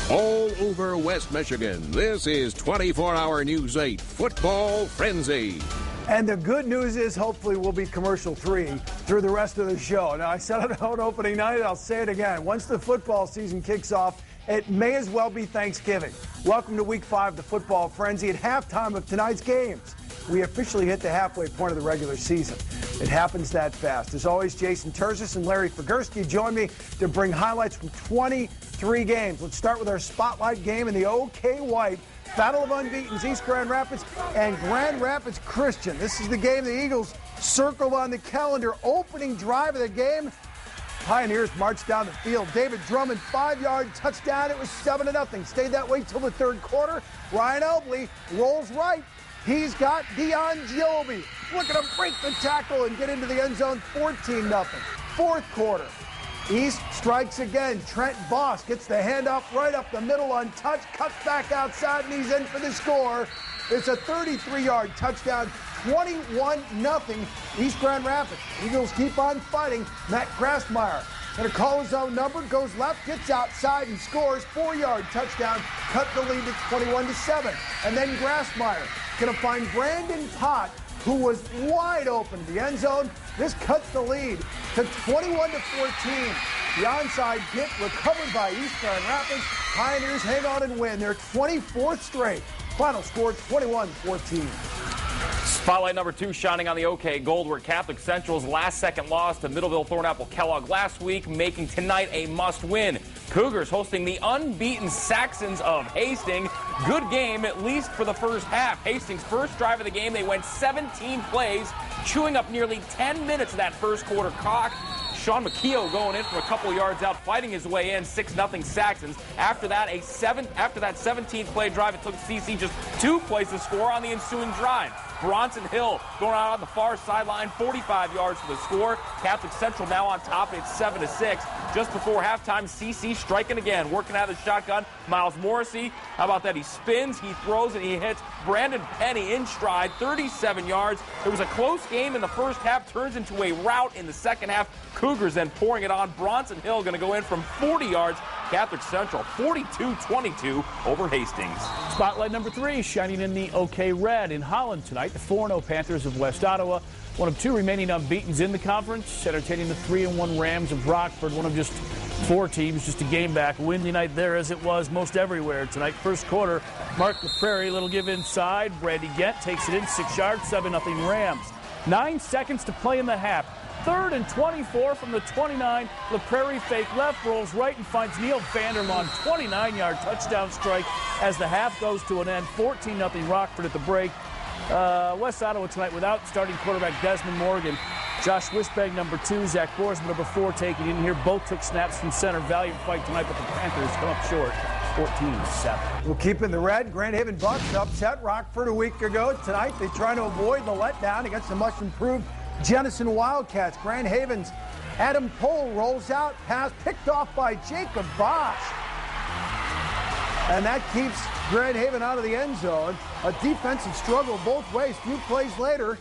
All over West Michigan, this is 24-hour News 8 Football Frenzy. And the good news is hopefully we'll be commercial-free through the rest of the show. Now, I said it on opening night, I'll say it again. Once the football season kicks off, it may as well be Thanksgiving. Welcome to Week 5 of the Football Frenzy. At halftime of tonight's games, we officially hit the halfway point of the regular season. It happens that fast. As always, Jason Terzis and Larry Figurski join me to bring highlights from 23 games. Let's start with our spotlight game in the OK White Battle of Unbeatens, East Grand Rapids and Grand Rapids Christian. This is the game the Eagles circled on the calendar. Opening drive of the game. Pioneers marched down the field. David Drummond, 5-yard touchdown. It was 7-0. Stayed that way till the third quarter. Ryan Elbley rolls right. He's got Dion Joby. Look at him break the tackle and get into the end zone, 14-0. Fourth quarter. East strikes again. Trent Boss gets the handoff right up the middle untouched, cuts back outside, and he's in for the score. It's a 33-yard touchdown, 21-0 East Grand Rapids. Eagles keep on fighting. Matt Grassmeyer going to call his own number, goes left, gets outside, and scores. 4-yard touchdown, cut the lead to 21-7. And then Grassmeyer going to find Brandon Pott, who was wide open in the end zone. This cuts the lead to 21-14. The onside kick recovered by East Grand Rapids. Pioneers hang on and win their 24th straight. Final score 21-14. Spotlight number 2 shining on the OK Gold, where Catholic Central's last-second loss to Middleville Thornapple Kellogg last week, making tonight a must-win. Cougars hosting the unbeaten Saxons of Hastings. Good game, at least for the first half. Hastings' first drive of the game, they went 17 plays, chewing up nearly 10 minutes of that first quarter clock. Sean McKeough going in from a couple yards out, fighting his way in, 6-0 Saxons. After that 17th play drive, it took CC just 2 plays to score on the ensuing drive. Bronson Hill going out on the far sideline, 45 yards for the score. Catholic Central now on top, and it's 7-6. Just before halftime, CC striking again, working out of the shotgun. Miles Morrissey, how about that? He spins, he throws, and he hits Brandon Penny in stride, 37 yards. It was a close game in the first half, turns into a rout in the second half. Cougars then pouring it on. Bronson Hill going to go in from 40 yards. Catholic Central 42-22 over Hastings. Spotlight number 3 shining in the OK Red in Holland tonight. The 4-0 Panthers of West Ottawa, one of 2 remaining unbeatens in the conference, entertaining the 3-1 Rams of Rockford, one of just 4 teams, just a game back. Windy night there as it was most everywhere tonight. First quarter, Mark LaPrairie, little give inside. Brady Gett takes it in 6 yards, 7-0 Rams. 9 seconds to play in the half. 3rd and 24 from the 29. LaPrairie fake left, rolls right and finds Neil Vanderlaan, 29-yard touchdown strike as the half goes to an end. 14-0 Rockford at the break. West Ottawa tonight without starting quarterback Desmond Morgan. Josh Wisbeg, number 2. Zach Borsman, number 4, taking in here. Both took snaps from center. Valiant fight tonight, but the Panthers come up short. 14-7. We'll keep in the red. Grand Haven Bucks upset Rockford a week ago. Tonight they try to avoid the letdown against the much improved Jenison Wildcats. Grand Haven's Adam Pohl rolls out, pass picked off by Jacob Bosch. And that keeps Grand Haven out of the end zone. A defensive struggle both ways. Few plays later,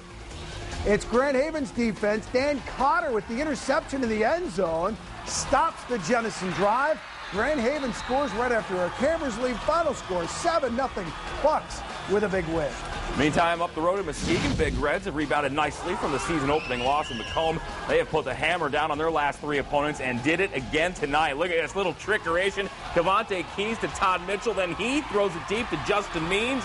it's Grand Haven's defense. Dan Cotter with the interception in the end zone stops the Jenison drive. Grand Haven scores right after our cameras leave. Final score 7-0 Bucks with a big win. Meantime, up the road in Muskegon, Big Reds have rebounded nicely from the season-opening loss in Macomb. They have put the hammer down on their last 3 opponents and did it again tonight. Look at this little trickeration. Cavante Keys to Todd Mitchell, then he throws it deep to Justin Means.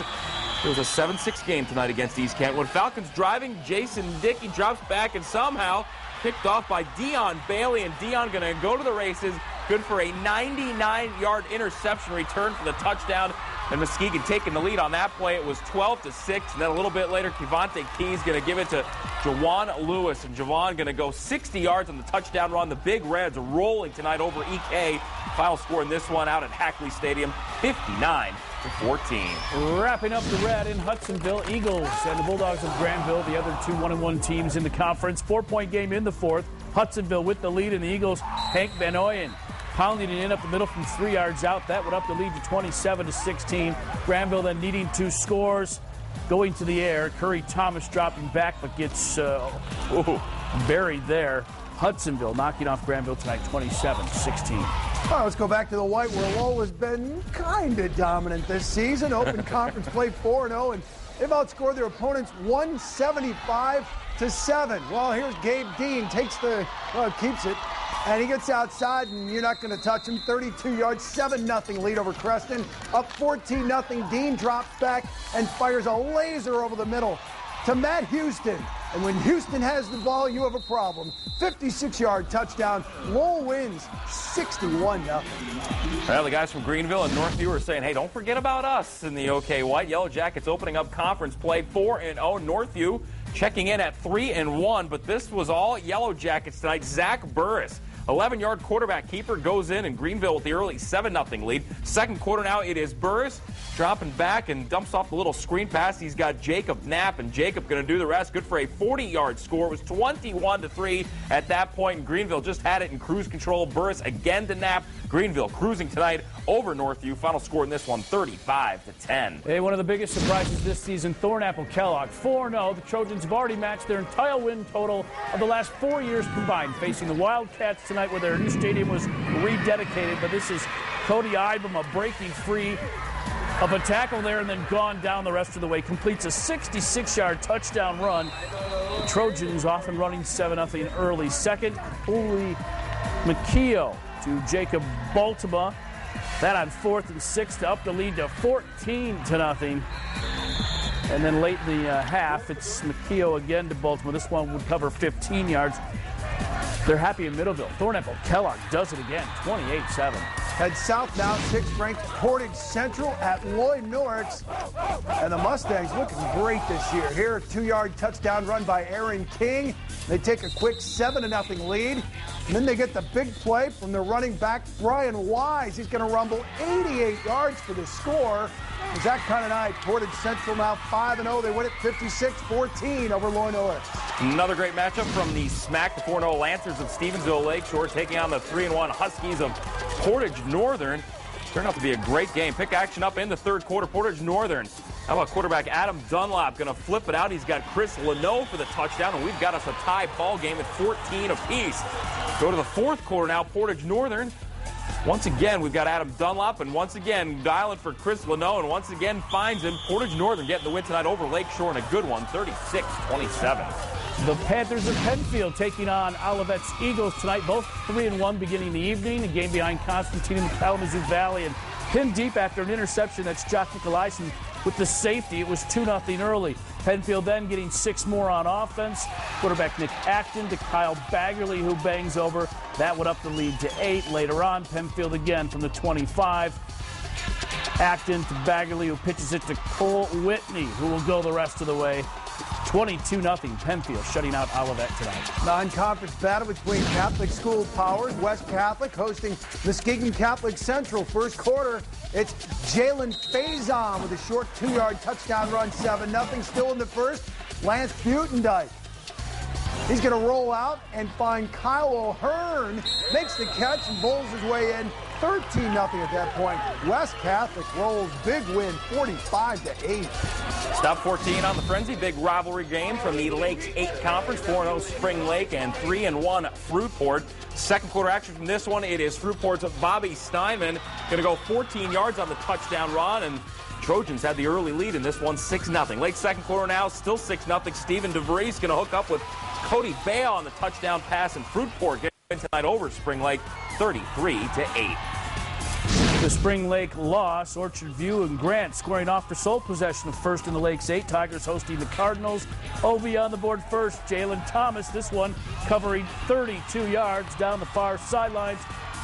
It was a 7-6 game tonight against East Kentwood. Falcons driving. Jason Dickey drops back and somehow picked off by Dion Bailey, and Dion going to go to the races. Good for a 99-yard interception return for the touchdown. And Muskegon taking the lead on that play. It was 12-6. And then a little bit later, Cavante Keys going to give it to Jawan Lewis. And Jawan going to go 60 yards on the touchdown run. The Big Reds rolling tonight over EK. Final score in this one out at Hackley Stadium, 59-14. Wrapping up the red in Hudsonville, Eagles and the Bulldogs of Grandville, the other 2 1-1 teams in the conference. 4-point game in the 4th. Hudsonville with the lead, and the Eagles, Hank Van Oyen pounding it in up the middle from 3 yards out. That would up the lead to 27-16. Granville then needing 2 scores. Going to the air. Curry Thomas dropping back, but gets buried there. Hudsonville knocking off Granville tonight, 27-16. All right, let's go back to the white, where Lowell's been kind of dominant this season. Open conference play 4-0, and they've outscored their opponents 175-7. Well, here's Gabe Dean, keeps it, and he gets outside, and you're not going to touch him. 32 yards, 7-0 lead over Creston. Up 14-0. Dean drops back and fires a laser over the middle to Matt Houston. And when Houston has the ball, you have a problem. 56-yard touchdown. Lowell wins 61-0. Well, the guys from Greenville and Northview are saying, hey, don't forget about us in the OK White. Yellow Jackets opening up conference play 4-0. Northview checking in at 3-1, but this was all Yellow Jackets tonight. Zach Burris, 11-yard quarterback keeper, goes in Greenville with the early 7-0 lead. Second quarter now, it is Burris dropping back and dumps off the little screen pass. He's got Jacob Knapp, and Jacob going to do the rest. Good for a 40-yard score. It was 21-3 at that point, and Greenville just had it in cruise control. Burris again to Knapp. Greenville cruising tonight over Northview. Final score in this one, 35-10. Hey, one of the biggest surprises this season, Thornapple Kellogg 4-0. The Trojans have already matched their entire win total of the last 4 years combined, facing the Wildcats tonight where their new stadium was rededicated. But this is Cody Ibama breaking free of a tackle there and then gone down the rest of the way. Completes a 66-yard touchdown run. The Trojans off and running 7-0 early. Second, Uli McKeo to Jacob Baltima. That on 4th and 6 to up the lead to 14-0. And then late in the half, it's McKeo again to Baltimore. This one would cover 15 yards. They're happy in Middleville. Thornapple Kellogg does it again, 28-7. Head south now, 6th-ranked Portage Central at Lloyd Norris. And the Mustangs looking great this year. Here, a 2-yard touchdown run by Aaron King. They take a quick 7-0 lead. And then they get the big play from their running back, Brian Wise. He's going to rumble 88 yards for the score. Is that kind of night? Portage Central now 5-0. They win it 56-14 over Lloyd Norris. Another great matchup from the SMAC, the 4-0 Lancers of Stevensville Lakeshore, taking on the 3-1 Huskies of Portage Northern. Turned out to be a great game. Pick action up in the third quarter. Portage Northern. How about quarterback Adam Dunlop going to flip it out? He's got Chris Leno for the touchdown, and we've got us a tie ball game at 14 apiece. Go to the fourth quarter now. Portage Northern. Once again, we've got Adam Dunlop, and once again, dialing for Chris Leno, and once again finds him. Portage Northern getting the win tonight over Lakeshore, and a good one, 36-27. The Panthers of Penfield taking on Olivet's Eagles tonight, both 3-1 beginning the evening. A game behind Constantine in the Kalamazoo Valley, and pinned deep after an interception. That's Josh Nicolaisen with the safety. It was 2-0 early. Penfield then getting 6 more on offense. Quarterback Nick Acton to Kyle Baggerly, who bangs over. That would up the lead to 8. Later on, Penfield again from the 25. Acton to Baggerly, who pitches it to Cole Whitney, who will go the rest of the way. 22-0 Penfield shutting out Olivet tonight. Non-conference battle between Catholic school powers. West Catholic hosting Muskegon Catholic Central. First quarter, it's Jalen Faison with a short 2-yard touchdown run, 7-0. Still in the first, Lance Butendike. He's going to roll out and find Kyle O'Hearn. Makes the catch and bowls his way in. 13-0 at that point. West Catholic rolls. Big win, 45-8. Stop 14 on the frenzy. Big rivalry game from the Lakes 8 Conference. 4-0 Spring Lake and 3-1 Fruitport. Second quarter action from this one. It is Fruitport's Bobby Steinman. Going to go 14 yards on the touchdown run, and Trojans had the early lead in this one, 6-0. Late second quarter now, still 6-0. Stephen DeVries going to hook up with Cody Bale on the touchdown pass, and Fruitport getting tonight over Spring Lake, 33-8. The Spring Lake loss, Orchard View and Grant scoring off for sole possession of first in the Lakes 8. Tigers hosting the Cardinals. OV on the board first. Jalen Thomas, this one covering 32 yards down the far sidelines.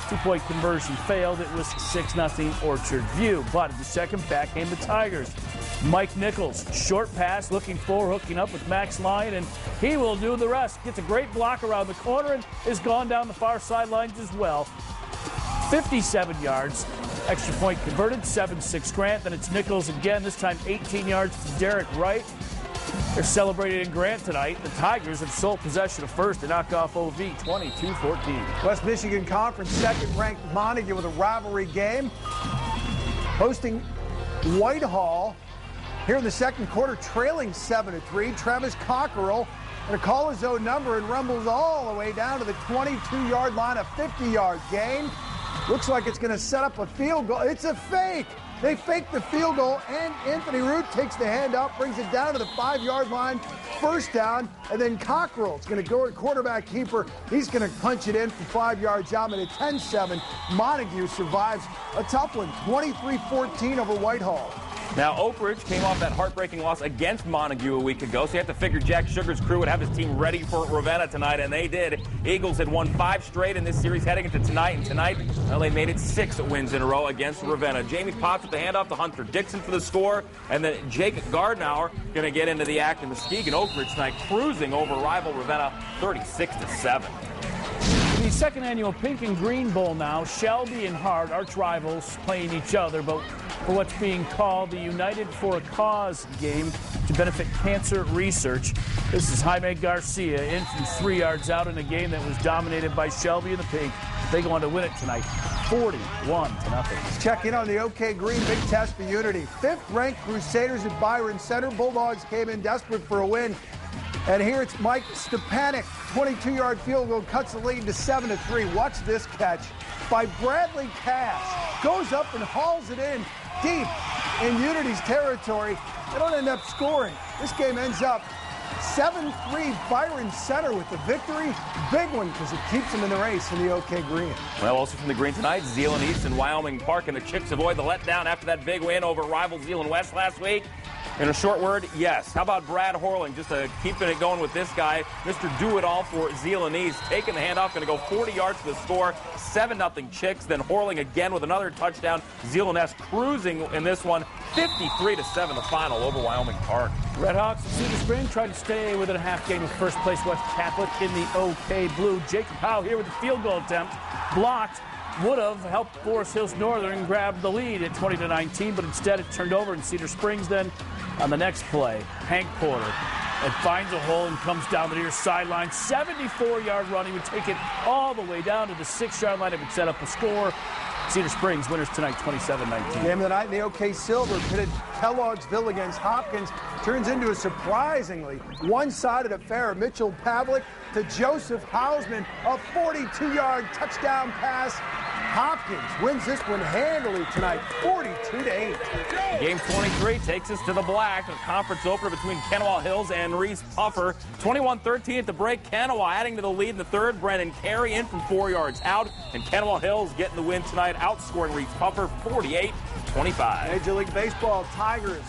2-point conversion failed. It was 6-0 Orchard View. But in the second, back came the Tigers. Mike Nichols, short pass, looking for, hooking up with Max Lyon, and he will do the rest. Gets a great block around the corner and is gone down the far sidelines as well. 57 yards. Extra point converted, 7-6 Grant. Then it's Nichols again, this time 18 yards to Derek Wright. They're celebrating in Grant tonight. The Tigers have sole possession of first to knock off OV 22-14. West Michigan Conference second-ranked Montague with a rivalry game. Hosting Whitehall. Here in the second quarter, trailing 7-3. Travis Cockerell going to call his own number and rumbles all the way down to the 22-yard line, a 50-yard gain. Looks like it's going to set up a field goal. It's a fake. They fake the field goal, and Anthony Root takes the hand up, brings it down to the 5-yard line, first down, and then Cockrell's going to go at quarterback keeper. He's going to punch it in for 5 yards out, and at 10-7, Montague survives a tough one, 23-14 over Whitehall. Now, Oak Ridge came off that heartbreaking loss against Montague a week ago, so you have to figure Jack Sugar's crew would have his team ready for Ravenna tonight, and they did. Eagles had won 5 straight in this series heading into tonight, and tonight, well, they made it 6 wins in a row against Ravenna. Jamie Potts with the handoff to Hunter Dixon for the score, and then Jake Gardnauer going to get into the act in Muskegon. Oak Ridge tonight cruising over rival Ravenna 36-7. The second annual Pink and Green Bowl now. Shelby and Hart, arch rivals, playing each other, but for what's being called the United for a Cause game to benefit cancer research. This is Jaime Garcia in from 3 yards out in a game that was dominated by Shelby and the Pink. They go on to win it tonight, 41-0. Let's check in on the OK Green big test for Unity. 5th-ranked Crusaders at Byron Center. Bulldogs came in desperate for a win. And here it's Mike Stepanek, 22-yard field goal, cuts the lead to 7-3. Watch this catch by Bradley Cass. Goes up and hauls it in deep in Unity's territory. They don't end up scoring. This game ends up 7-3, Byron Center with the victory. Big one because it keeps them in the race in the OK Green. Well, also from the Green tonight, Zeeland East and Wyoming Park, and the Chicks avoid the letdown after that big win over rival Zeeland West last week. In a short word, yes. How about Brad Horling, just keeping it going with this guy, Mr. Do-It-All for Zeeland East, taking the handoff, going to go 40 yards for the score, 7-0 Chicks, then Horling again with another touchdown. Zeeland East cruising in this one, 53-7 the final over Wyoming Park. Redhawks of Cedar Spring tried to stay within a half game of first place West Catholic in the OK Blue. Jacob Howe here with the field goal attempt, blocked. Would have helped Forest Hills Northern grab the lead at 20-19, but instead it turned over in Cedar Springs. Then on the next play, Hank Porter and finds a hole and comes down the near sideline. 74-yard run. He would take it all the way down to the 6-yard line. It would set up a score. Cedar Springs winners tonight, 27-19. Game of the night in the OK Silver pitted Kelloggsville against Hopkins. Turns into a surprisingly one-sided affair. Mitchell Pavlik to Joseph Hausman, a 42-yard touchdown pass. Hopkins wins this one handily tonight, 42-8. Game 23 takes us to the black. A conference opener between Kenowa Hills and Reese Puffer. 21-13 at the break. Kenowa adding to the lead in the third. Brennan Carey in from 4 yards out. And Kenowa Hills getting the win tonight, outscoring Reese Puffer 48-25. Major League Baseball, Tigers